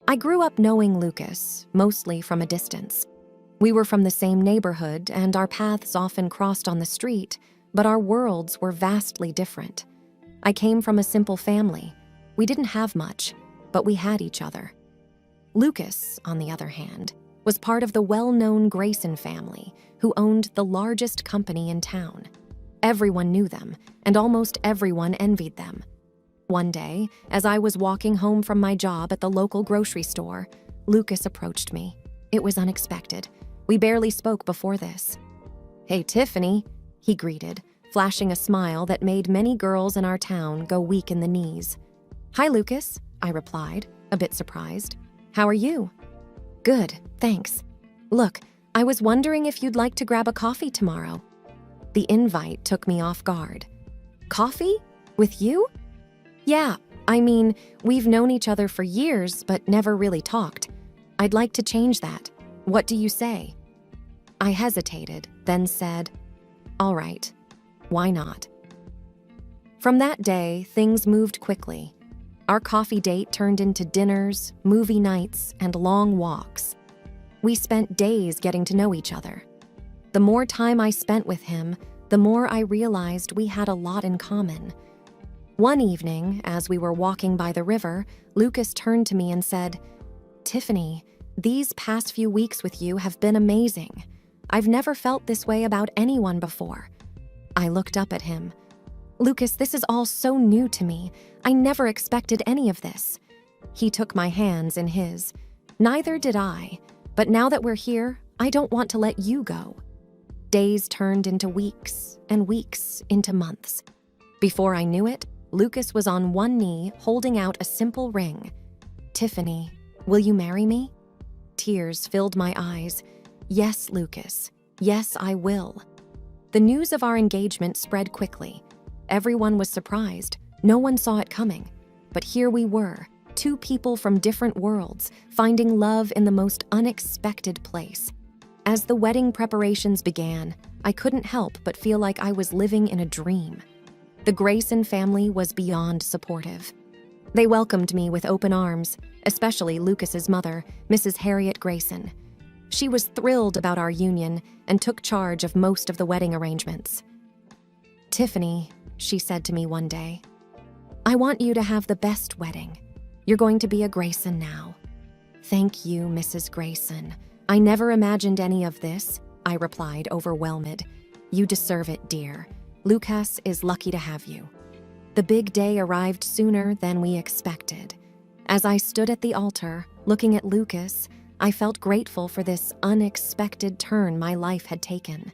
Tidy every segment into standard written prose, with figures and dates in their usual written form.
I grew up knowing Lucas, mostly from a distance. We were from the same neighborhood, and our paths often crossed on the street, but our worlds were vastly different. I came from a simple family. We didn't have much, but we had each other. Lucas, on the other hand, was part of the well-known Grayson family, who owned the largest company in town. Everyone knew them, and almost everyone envied them. One day, as I was walking home from my job at the local grocery store, Lucas approached me. It was unexpected. We barely spoke before this. "Hey, Tiffany," he greeted, flashing a smile that made many girls in our town go weak in the knees. "Hi, Lucas," I replied, a bit surprised. "How are you?" "Good, thanks. Look, I was wondering if you'd like to grab a coffee tomorrow." The invite took me off guard. "Coffee? With you?" "Yeah, I mean, we've known each other for years, but never really talked. I'd like to change that. What do you say?" I hesitated, then said, "All right, why not?" From that day, things moved quickly. Our coffee date turned into dinners, movie nights, and long walks. We spent days getting to know each other. The more time I spent with him, the more I realized we had a lot in common. One evening, as we were walking by the river, Lucas turned to me and said, "Tiffany, these past few weeks with you have been amazing. I've never felt this way about anyone before." I looked up at him. "Lucas, this is all so new to me. I never expected any of this." He took my hands in his. "Neither did I, but now that we're here, I don't want to let you go." Days turned into weeks, and weeks into months. Before I knew it, Lucas was on one knee holding out a simple ring. "Tiffany, will you marry me?" Tears filled my eyes. "Yes, Lucas. Yes, I will." The news of our engagement spread quickly. Everyone was surprised. No one saw it coming. But here we were, two people from different worlds, finding love in the most unexpected place. As the wedding preparations began, I couldn't help but feel like I was living in a dream. The Grayson family was beyond supportive. They welcomed me with open arms, especially Lucas's mother, Mrs. Harriet Grayson. She was thrilled about our union and took charge of most of the wedding arrangements. "Tiffany," she said to me one day, "I want you to have the best wedding. You're going to be a Grayson now." "Thank you, Mrs. Grayson. I never imagined any of this," I replied, overwhelmed. "You deserve it, dear. Lucas is lucky to have you." The big day arrived sooner than we expected. As I stood at the altar, looking at Lucas, I felt grateful for this unexpected turn my life had taken.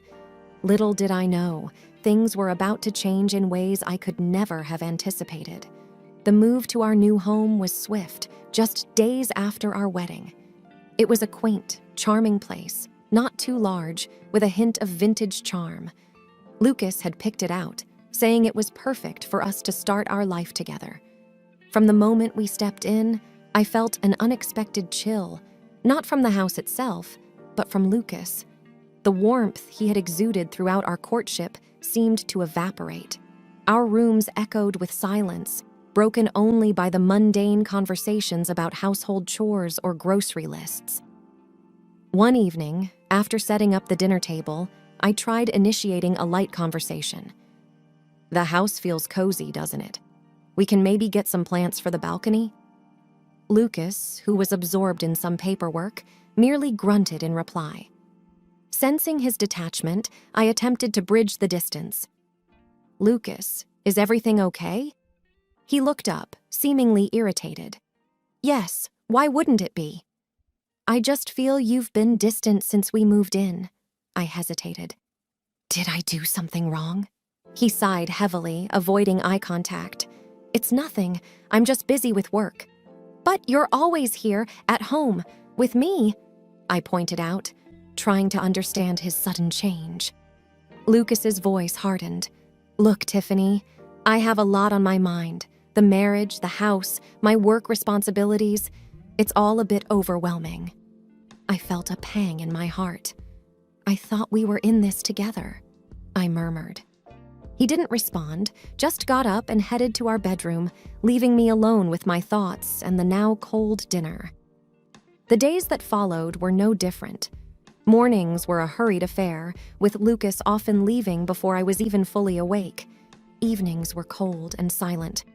Little did I know, things were about to change in ways I could never have anticipated. The move to our new home was swift, just days after our wedding. It was a quaint, charming place, not too large, with a hint of vintage charm. Lucas had picked it out, saying it was perfect for us to start our life together. From the moment we stepped in, I felt an unexpected chill, not from the house itself, but from Lucas. The warmth he had exuded throughout our courtship seemed to evaporate. Our rooms echoed with silence, broken only by the mundane conversations about household chores or grocery lists. One evening, after setting up the dinner table, I tried initiating a light conversation. "The house feels cozy, doesn't it? We can maybe get some plants for the balcony?" Lucas, who was absorbed in some paperwork, merely grunted in reply. Sensing his detachment, I attempted to bridge the distance. "Lucas, is everything okay?" He looked up, seemingly irritated. "Yes, why wouldn't it be?" "I just feel you've been distant since we moved in." I hesitated. "Did I do something wrong?" He sighed heavily, avoiding eye contact. "It's nothing. I'm just busy with work." "But you're always here, at home, with me," I pointed out, trying to understand his sudden change. Lucas's voice hardened. "Look, Tiffany, I have a lot on my mind. The marriage, the house, my work responsibilities. It's all a bit overwhelming." I felt a pang in my heart. "I thought we were in this together," I murmured. He didn't respond, just got up and headed to our bedroom, leaving me alone with my thoughts and the now cold dinner. The days that followed were no different. Mornings were a hurried affair, with Lucas often leaving before I was even fully awake. Evenings were cold and silent.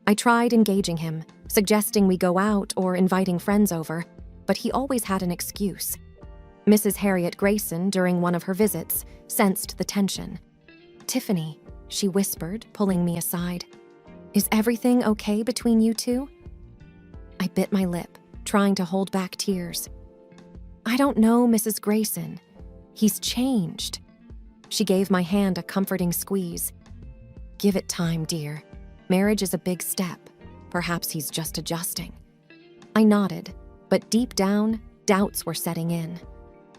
I tried engaging him, suggesting we go out or inviting friends over, but he always had an excuse. Mrs. Harriet Grayson, during one of her visits, sensed the tension. "Tiffany," she whispered, pulling me aside. "Is everything okay between you two?" I bit my lip, trying to hold back tears. "I don't know, Mrs. Grayson. He's changed." She gave my hand a comforting squeeze. "Give it time, dear. Marriage is a big step. Perhaps he's just adjusting." I nodded, but deep down, doubts were setting in.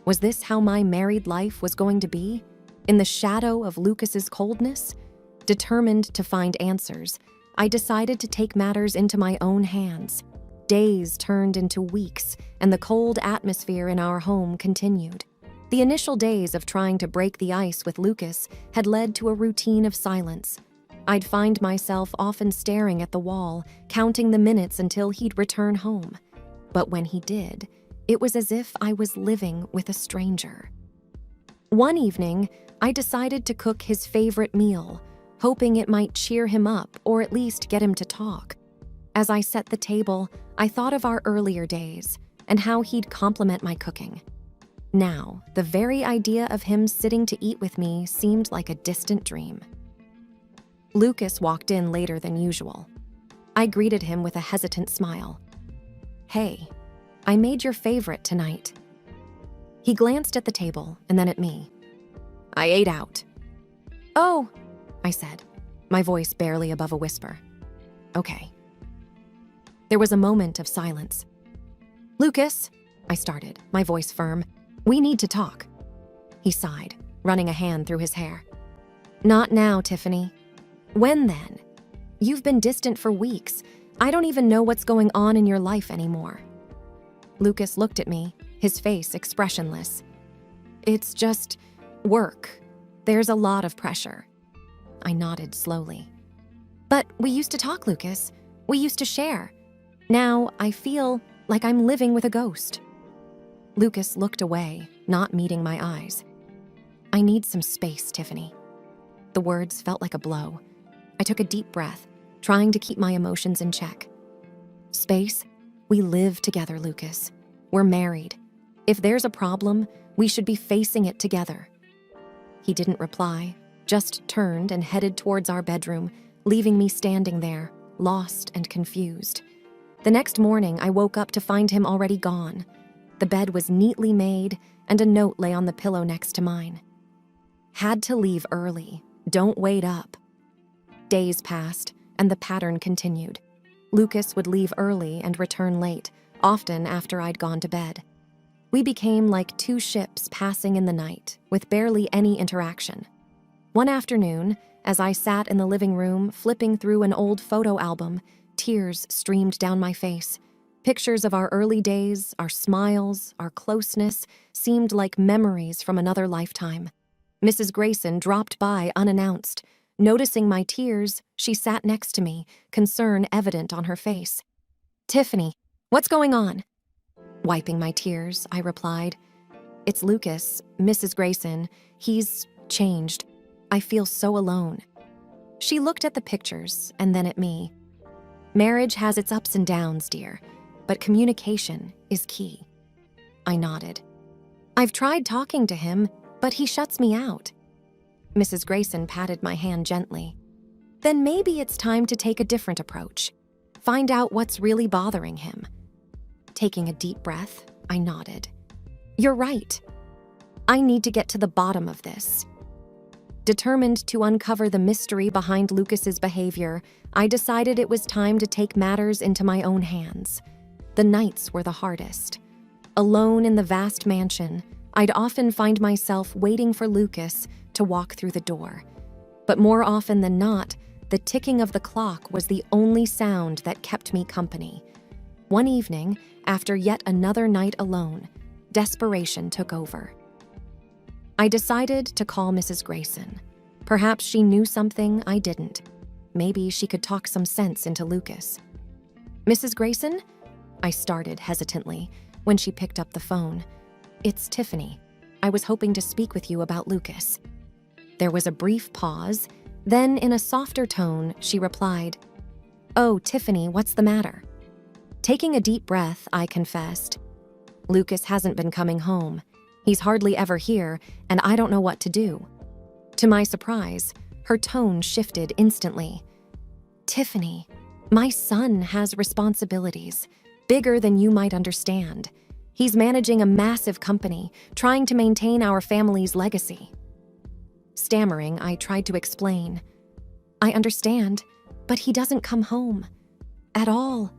Was this how my married life was going to be? In the shadow of Lucas's coldness? Determined to find answers, I decided to take matters into my own hands. Days turned into weeks, and the cold atmosphere in our home continued. The initial days of trying to break the ice with Lucas had led to a routine of silence. I'd find myself often staring at the wall, counting the minutes until he'd return home. But when he did, it was as if I was living with a stranger. One evening, I decided to cook his favorite meal, hoping it might cheer him up or at least get him to talk. As I set the table, I thought of our earlier days and how he'd compliment my cooking. Now, the very idea of him sitting to eat with me seemed like a distant dream. Lucas walked in later than usual. I greeted him with a hesitant smile. "Hey, I made your favorite tonight." He glanced at the table and then at me. "I ate out." "Oh," I said, my voice barely above a whisper. "Okay." There was a moment of silence. "Lucas," I started, my voice firm, "we need to talk." He sighed, running a hand through his hair. "Not now, Tiffany." "When then? You've been distant for weeks. I don't even know what's going on in your life anymore." Lucas looked at me, his face expressionless. "It's just work. There's a lot of pressure." I nodded slowly. "But we used to talk, Lucas. We used to share. Now I feel like I'm living with a ghost." Lucas looked away, not meeting my eyes. "I need some space, Tiffany." The words felt like a blow. I took a deep breath, trying to keep my emotions in check. "Space? We live together, Lucas. We're married. If there's a problem, we should be facing it together." He didn't reply, just turned and headed towards our bedroom, leaving me standing there, lost and confused. The next morning, I woke up to find him already gone. The bed was neatly made, and a note lay on the pillow next to mine. "Had to leave early. Don't wait up." Days passed, and the pattern continued. Lucas would leave early and return late, often after I'd gone to bed. We became like two ships passing in the night, with barely any interaction. One afternoon, as I sat in the living room flipping through an old photo album, tears streamed down my face. Pictures of our early days, our smiles, our closeness, seemed like memories from another lifetime. Mrs. Grayson dropped by unannounced. Noticing my tears, she sat next to me, concern evident on her face. "Tiffany, what's going on?" Wiping my tears, I replied, "It's Lucas, Mrs. Grayson. He's changed. I feel so alone." She looked at the pictures and then at me. "Marriage has its ups and downs, dear, but communication is key." I nodded. "I've tried talking to him, but he shuts me out." Mrs. Grayson patted my hand gently. "Then maybe it's time to take a different approach. Find out what's really bothering him." Taking a deep breath, I nodded. "You're right. I need to get to the bottom of this." Determined to uncover the mystery behind Lucas's behavior, I decided it was time to take matters into my own hands. The nights were the hardest. Alone in the vast mansion, I'd often find myself waiting for Lucas to walk through the door. But more often than not, the ticking of the clock was the only sound that kept me company. One evening, after yet another night alone, desperation took over. I decided to call Mrs. Grayson. Perhaps she knew something I didn't. Maybe she could talk some sense into Lucas. "Mrs. Grayson?" I started hesitantly, when she picked up the phone. "It's Tiffany. I was hoping to speak with you about Lucas." There was a brief pause, then in a softer tone, she replied, "Oh, Tiffany, what's the matter?" Taking a deep breath, I confessed, "Lucas hasn't been coming home. He's hardly ever here, and I don't know what to do." To my surprise, her tone shifted instantly. "Tiffany, my son has responsibilities, bigger than you might understand. He's managing a massive company, trying to maintain our family's legacy." Stammering, I tried to explain. "I understand, but he doesn't come home. At all.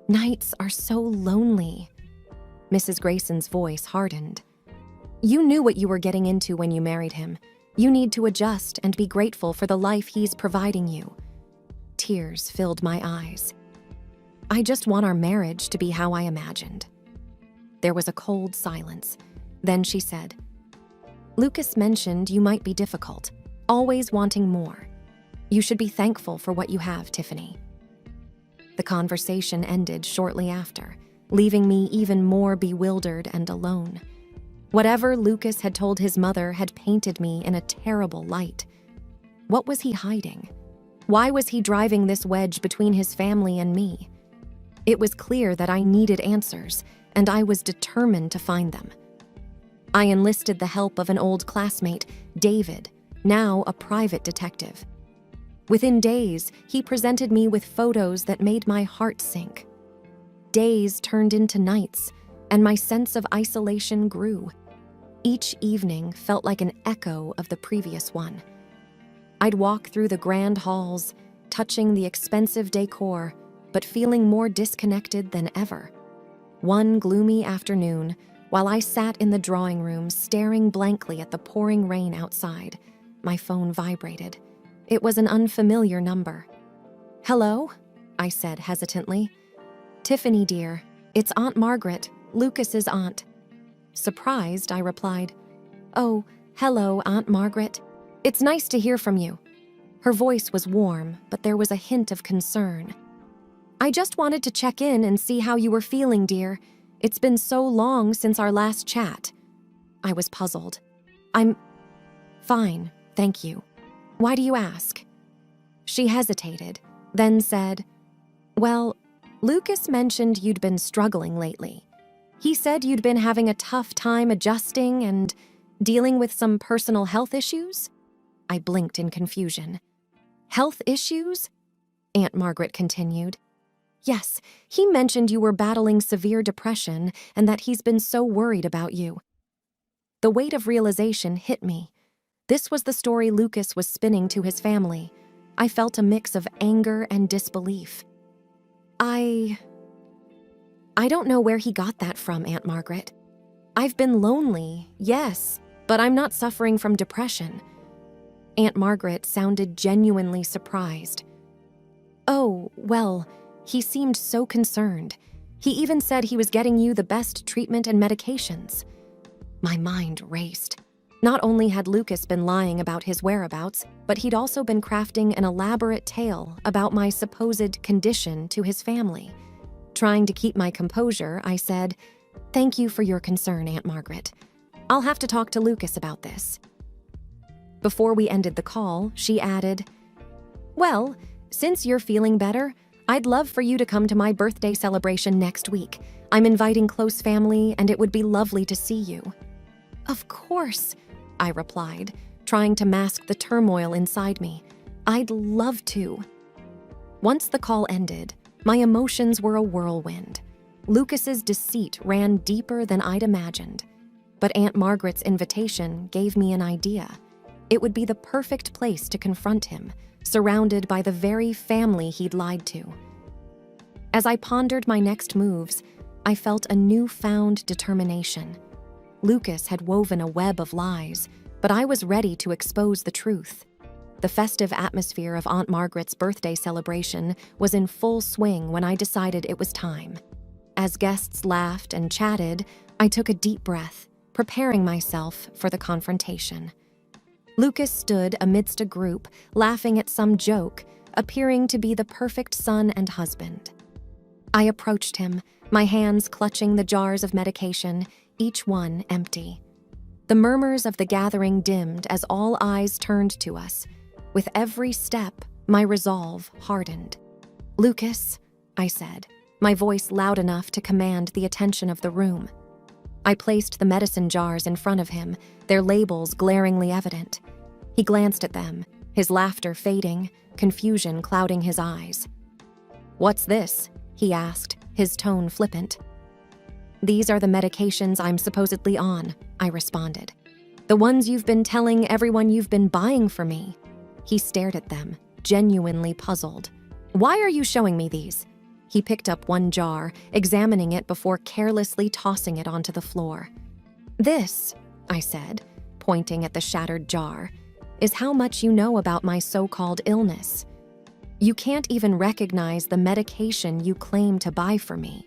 Nights are so lonely." Mrs. Grayson's voice hardened. "You knew what you were getting into when you married him. You need to adjust and be grateful for the life he's providing you." Tears filled my eyes. "I just want our marriage to be how I imagined." There was a cold silence. Then she said, "Lucas mentioned you might be difficult, always wanting more. You should be thankful for what you have, Tiffany." The conversation ended shortly after, leaving me even more bewildered and alone. Whatever Lucas had told his mother had painted me in a terrible light. What was he hiding? Why was he driving this wedge between his family and me? It was clear that I needed answers, and I was determined to find them. I enlisted the help of an old classmate, David, now a private detective. Within days, he presented me with photos that made my heart sink. Days turned into nights, and my sense of isolation grew. Each evening felt like an echo of the previous one. I'd walk through the grand halls, touching the expensive decor, but feeling more disconnected than ever. One gloomy afternoon, while I sat in the drawing room staring blankly at the pouring rain outside, my phone vibrated. It was an unfamiliar number. "Hello?" I said hesitantly. "Tiffany, dear, it's Aunt Margaret, Lucas's aunt." Surprised, I replied, "Oh, hello, Aunt Margaret. It's nice to hear from you." Her voice was warm, but there was a hint of concern. "I just wanted to check in and see how you were feeling, dear. It's been so long since our last chat." I was puzzled. "I'm fine, thank you. Why do you ask?" She hesitated, then said, "Well, Lucas mentioned you'd been struggling lately. He said you'd been having a tough time adjusting and dealing with some personal health issues?" I blinked in confusion. "Health issues?" Aunt Margaret continued. "Yes, he mentioned you were battling severe depression and that he's been so worried about you." The weight of realization hit me. This was the story Lucas was spinning to his family. I felt a mix of anger and disbelief. I don't know where he got that from, Aunt Margaret. I've been lonely, yes, but I'm not suffering from depression." Aunt Margaret sounded genuinely surprised. "Oh, well, he seemed so concerned. He even said he was getting you the best treatment and medications." My mind raced. Not only had Lucas been lying about his whereabouts, but he'd also been crafting an elaborate tale about my supposed condition to his family. Trying to keep my composure, I said, "Thank you for your concern, Aunt Margaret. I'll have to talk to Lucas about this." Before we ended the call, she added, "Well, since you're feeling better, I'd love for you to come to my birthday celebration next week. I'm inviting close family, and it would be lovely to see you." "Of course," I replied, trying to mask the turmoil inside me. "I'd love to." Once the call ended, my emotions were a whirlwind. Lucas's deceit ran deeper than I'd imagined. But Aunt Margaret's invitation gave me an idea. It would be the perfect place to confront him, surrounded by the very family he'd lied to. As I pondered my next moves, I felt a newfound determination. Lucas had woven a web of lies, but I was ready to expose the truth. The festive atmosphere of Aunt Margaret's birthday celebration was in full swing when I decided it was time. As guests laughed and chatted, I took a deep breath, preparing myself for the confrontation. Lucas stood amidst a group, laughing at some joke, appearing to be the perfect son and husband. I approached him, my hands clutching the jars of medication, each one empty. The murmurs of the gathering dimmed as all eyes turned to us. With every step, my resolve hardened. "Lucas," I said, my voice loud enough to command the attention of the room. I placed the medicine jars in front of him, their labels glaringly evident. He glanced at them, his laughter fading, confusion clouding his eyes. "What's this?" he asked, his tone flippant. "These are the medications I'm supposedly on," I responded. "The ones you've been telling everyone you've been buying for me." He stared at them, genuinely puzzled. "Why are you showing me these?" He picked up one jar, examining it before carelessly tossing it onto the floor. "This," I said, pointing at the shattered jar, "is how much you know about my so-called illness. You can't even recognize the medication you claim to buy for me."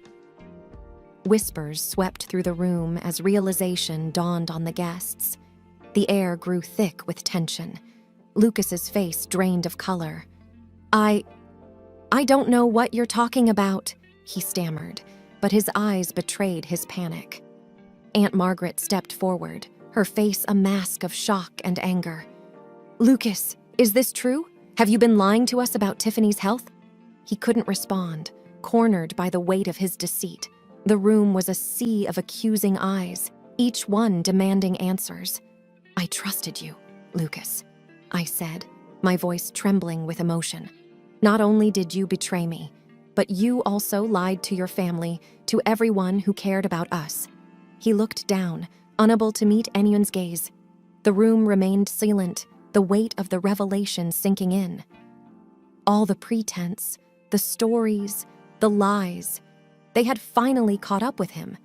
Whispers swept through the room as realization dawned on the guests. The air grew thick with tension. Lucas's face drained of color. I don't know what you're talking about," he stammered, but his eyes betrayed his panic. Aunt Margaret stepped forward, her face a mask of shock and anger. "Lucas, is this true? Have you been lying to us about Tiffany's health?" He couldn't respond, cornered by the weight of his deceit. The room was a sea of accusing eyes, each one demanding answers. "I trusted you, Lucas," I said, my voice trembling with emotion. "Not only did you betray me, but you also lied to your family, to everyone who cared about us." He looked down, unable to meet anyone's gaze. The room remained silent, the weight of the revelation sinking in. All the pretense, the stories, the lies, they had finally caught up with him.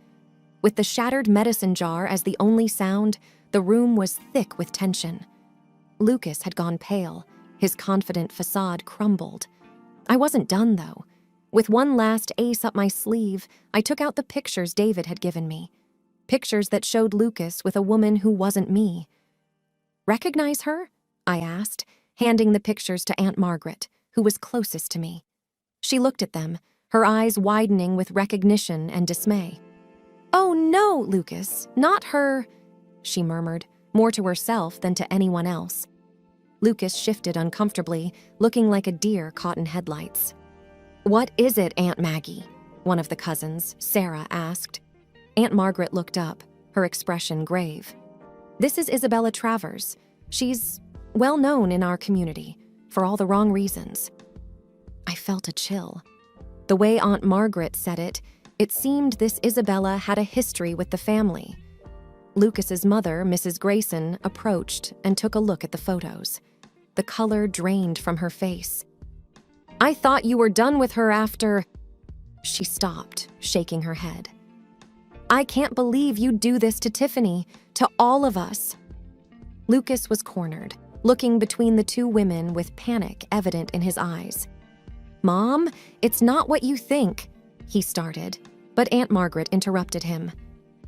With the shattered medicine jar as the only sound, the room was thick with tension. Lucas had gone pale, his confident facade crumbled. I wasn't done, though. With one last ace up my sleeve, I took out the pictures David had given me. Pictures that showed Lucas with a woman who wasn't me. "Recognize her?" I asked, handing the pictures to Aunt Margaret, who was closest to me. She looked at them, her eyes widening with recognition and dismay. "Oh no, Lucas, not her," she murmured, more to herself than to anyone else. Lucas shifted uncomfortably, looking like a deer caught in headlights. "What is it, Aunt Maggie?" one of the cousins, Sarah, asked. Aunt Margaret looked up, her expression grave. "This is Isabella Travers. She's well known in our community, for all the wrong reasons." I felt a chill. The way Aunt Margaret said it, it seemed this Isabella had a history with the family. Lucas's mother, Mrs. Grayson, approached and took a look at the photos. The color drained from her face. "I thought you were done with her after—" She stopped, shaking her head. "I can't believe you'd do this to Tiffany, to all of us." Lucas was cornered, looking between the two women with panic evident in his eyes. "Mom, it's not what you think," he started, but Aunt Margaret interrupted him.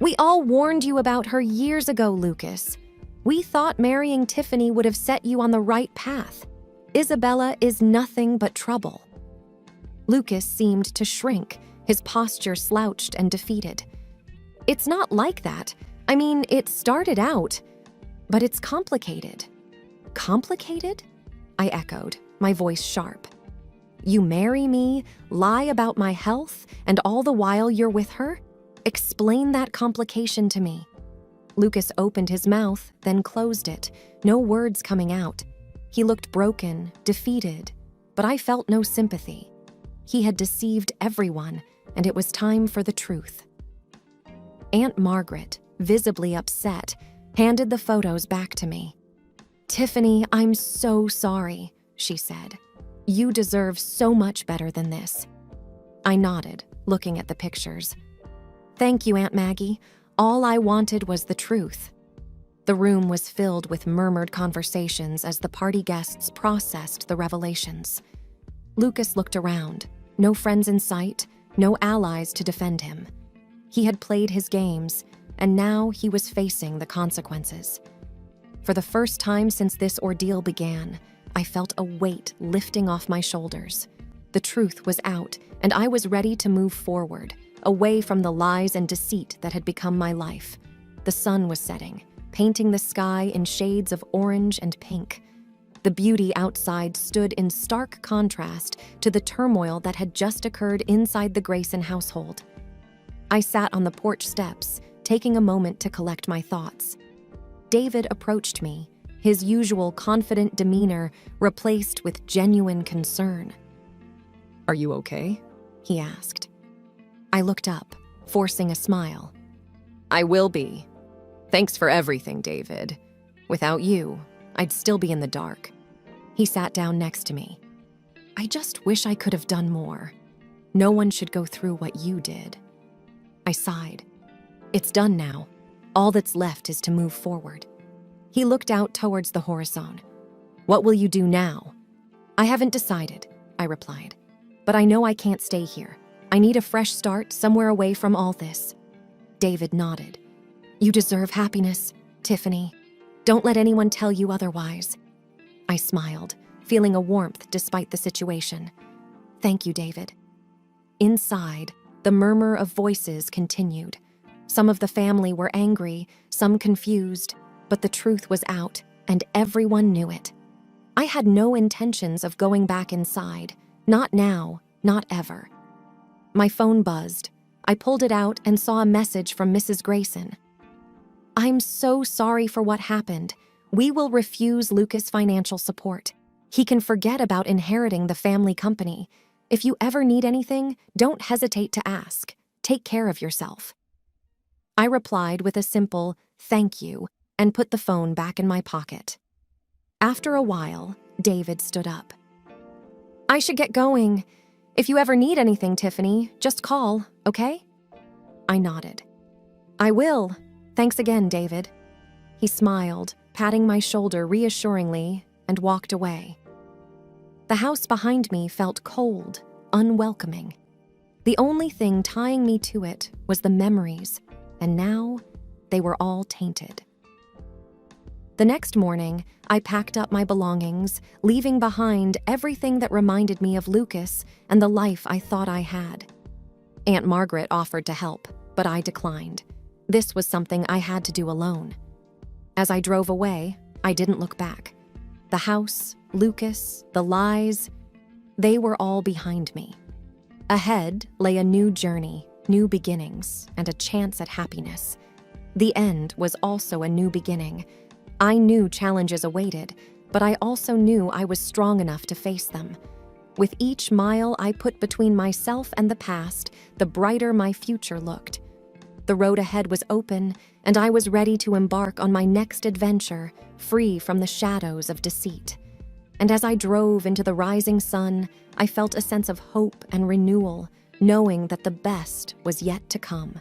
"We all warned you about her years ago, Lucas. We thought marrying Tiffany would have set you on the right path. Isabella is nothing but trouble." Lucas seemed to shrink, his posture slouched and defeated. "It's not like that. I mean, it started out, but it's complicated." "Complicated?" I echoed, my voice sharp. "You marry me, lie about my health, and all the while you're with her? Explain that complication to me." Lucas opened his mouth, then closed it, no words coming out. He looked broken, defeated, but I felt no sympathy. He had deceived everyone, and it was time for the truth. Aunt Margaret, visibly upset, handed the photos back to me. "Tiffany, I'm so sorry," she said. "You deserve so much better than this." I nodded, looking at the pictures. "Thank you, Aunt Maggie. All I wanted was the truth." The room was filled with murmured conversations as the party guests processed the revelations. Lucas looked around. No friends in sight, no allies to defend him. He had played his games, and now he was facing the consequences. For the first time since this ordeal began, I felt a weight lifting off my shoulders. The truth was out, and I was ready to move forward, away from the lies and deceit that had become my life. The sun was setting, painting the sky in shades of orange and pink. The beauty outside stood in stark contrast to the turmoil that had just occurred inside the Grayson household. I sat on the porch steps, taking a moment to collect my thoughts. David approached me, his usual confident demeanor replaced with genuine concern. "Are you okay?" he asked. I looked up, forcing a smile. "I will be. Thanks for everything, David. Without you, I'd still be in the dark." He sat down next to me. "I just wish I could have done more. No one should go through what you did." I sighed. "It's done now. All that's left is to move forward." He looked out towards the horizon. "What will you do now?" "I haven't decided," I replied. "But I know I can't stay here. I need a fresh start somewhere away from all this." David nodded. "You deserve happiness, Tiffany. Don't let anyone tell you otherwise." I smiled, feeling a warmth despite the situation. "Thank you, David." Inside, the murmur of voices continued. Some of the family were angry, some confused, but the truth was out, and everyone knew it. I had no intentions of going back inside. Not now, not ever. My phone buzzed. I pulled it out and saw a message from Mrs. Grayson. "I'm so sorry for what happened. We will refuse Lucas financial support. He can forget about inheriting the family company. If you ever need anything, don't hesitate to ask. Take care of yourself." I replied with a simple "thank you" and put the phone back in my pocket. After a while, David stood up. "I should get going. If you ever need anything, Tiffany, just call, okay?" I nodded. "I will. Thanks again, David." He smiled, patting my shoulder reassuringly, and walked away. The house behind me felt cold, unwelcoming. The only thing tying me to it was the memories, and now they were all tainted. The next morning, I packed up my belongings, leaving behind everything that reminded me of Lucas and the life I thought I had. Aunt Margaret offered to help, but I declined. This was something I had to do alone. As I drove away, I didn't look back. The house, Lucas, the lies, they were all behind me. Ahead lay a new journey, new beginnings, and a chance at happiness. The end was also a new beginning. I knew challenges awaited, but I also knew I was strong enough to face them. With each mile I put between myself and the past, the brighter my future looked. The road ahead was open, and I was ready to embark on my next adventure, free from the shadows of deceit. And as I drove into the rising sun, I felt a sense of hope and renewal, knowing that the best was yet to come.